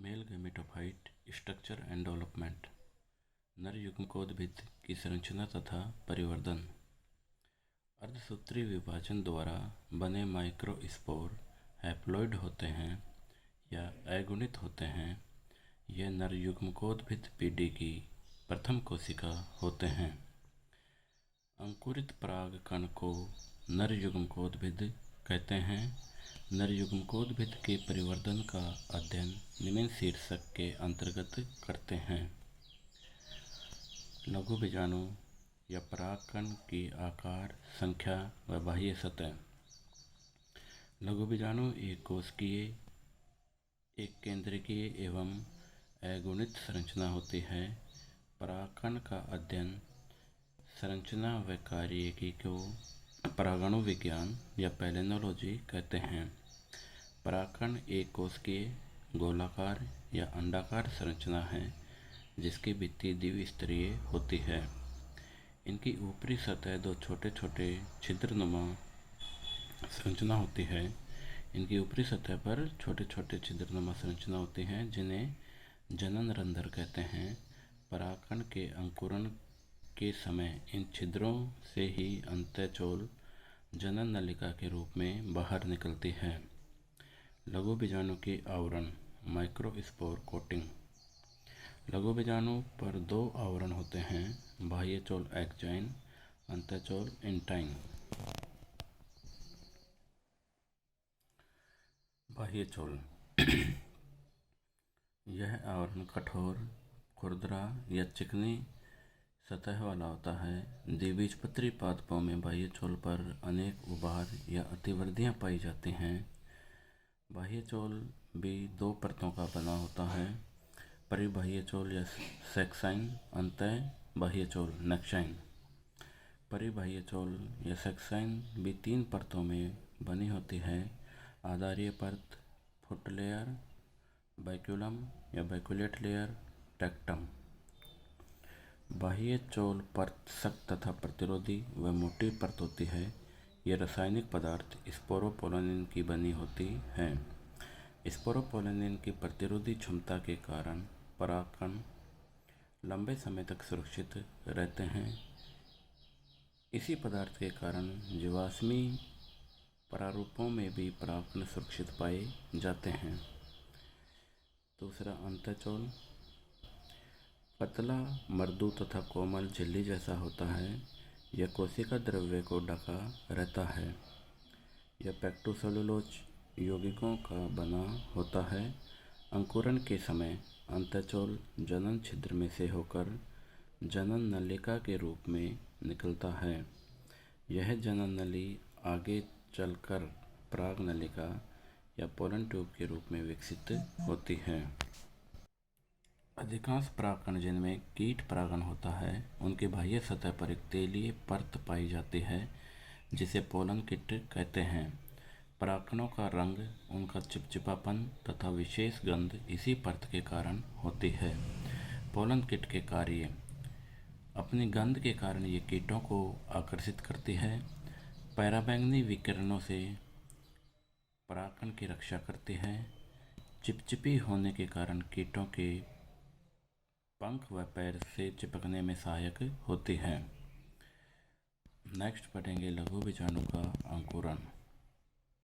Male gametophyte structure and development. नर युग्मकोद्भिद की संरचना तथा परिवर्धन। अर्धसूत्री विभाजन द्वारा बने माइक्रोस्पोर हैप्लॉइड होते हैं या अगुणित होते हैं। यह नर युग्मकोद्भिद पीढ़ी की प्रथम कोशिका होते हैं। अंकुरित परागकण को नर युग्मकोद्भिद कहते हैं। नर युग्मकोद्भिद के परिवर्धन का अध्ययन निम्न शीर्षक के अंतर्गत करते हैं। लघु बीजाणु या परागकण की आकार, संख्या व बाह्य सतह। लघु बीजाणु एक कोशिकीय, एक केंद्रकीय एवं अगुणित संरचना होती है। परागकण का अध्ययन संरचना व कार्यकी को परागणु विज्ञान या पैलिनोलॉजी कहते हैं। परागकण एक कोशिकीय, गोलाकार या अंडाकार संरचना है जिसकी भित्ति द्विस्तरीय होती है। इनकी ऊपरी सतह दो छोटे छोटे छिद्रनुमा संरचना होती है। इनकी ऊपरी सतह पर छोटे छोटे छिद्रनुमा संरचना होती हैं जिन्हें जनन रंध्र कहते हैं। परागकण के अंकुरण के समय इन छिद्रों से ही अंतःचोल जनन नलिका के रूप में बाहर निकलती है। लघु बीजाणु की आवरण, माइक्रोस्पोर कोटिंग। लघु बीजाणु पर दो आवरण होते हैं, बाह्य चोल एक्जाइन, अंतःचोल इंटाइन। बाह्य चोल यह आवरण कठोर, खुरदरा या चिकनी सतह वाला होता है। द्विबीजपत्री पादपों में बाह्य चोल पर अनेक उभार या अतिवृद्धियां पाई जाती हैं। बाह्य चोल भी दो परतों का बना होता है, परिबाह्य चोल या सेक्साइन, अंतः बाह्य चोल नेक्साइन। परिबाह्य चोल या सेक्साइन भी तीन परतों में बनी होती है, आधारीय परत, फुट लेयर, बैक्यूलम या बैक्यूलेट लेयर, टेक्टम। बाह्य चोल परत सख्त तथा प्रतिरोधी व मोटी परत होती है। यह रासायनिक पदार्थ स्पोरोपोलिन की बनी होती है। स्पोरोपोलिन की प्रतिरोधी क्षमता के कारण परागकण लंबे समय तक सुरक्षित रहते हैं। इसी पदार्थ के कारण जीवाश्मी प्रारूपों में भी परागकण सुरक्षित पाए जाते हैं। दूसरा, अंतःचोल पतला, मृदु तथा कोमल झिल्ली जैसा होता है। यह कोशिका द्रव्य को ढका रहता है। यह पेक्टोसेलुलोज यौगिकों का बना होता है। अंकुरण के समय अंतःचोल जनन छिद्र में से होकर जनन नलिका के रूप में निकलता है। यह जनन नली आगे चलकर पराग नलिका या पोलन ट्यूब के रूप में विकसित होती है। अधिकांश परागकण जिनमें कीट परागण होता है उनकी बाह्य सतह पर एक तेलीय परत पाई जाती है जिसे पोलन किट कहते हैं। परागकणों का रंग, उनका चिपचिपापन तथा विशेष गंध इसी परत के कारण होती है। पोलन किट के कार्य, अपनी गंध के कारण ये कीटों को आकर्षित करती है। पराबैंगनी विकिरणों से परागकण की रक्षा करती है। चिपचिपी होने के कारण कीटों के पंख व पैर से चिपकने में सहायक होती है। नेक्स्ट पढ़ेंगे लघु बीजाणु का अंकुरण।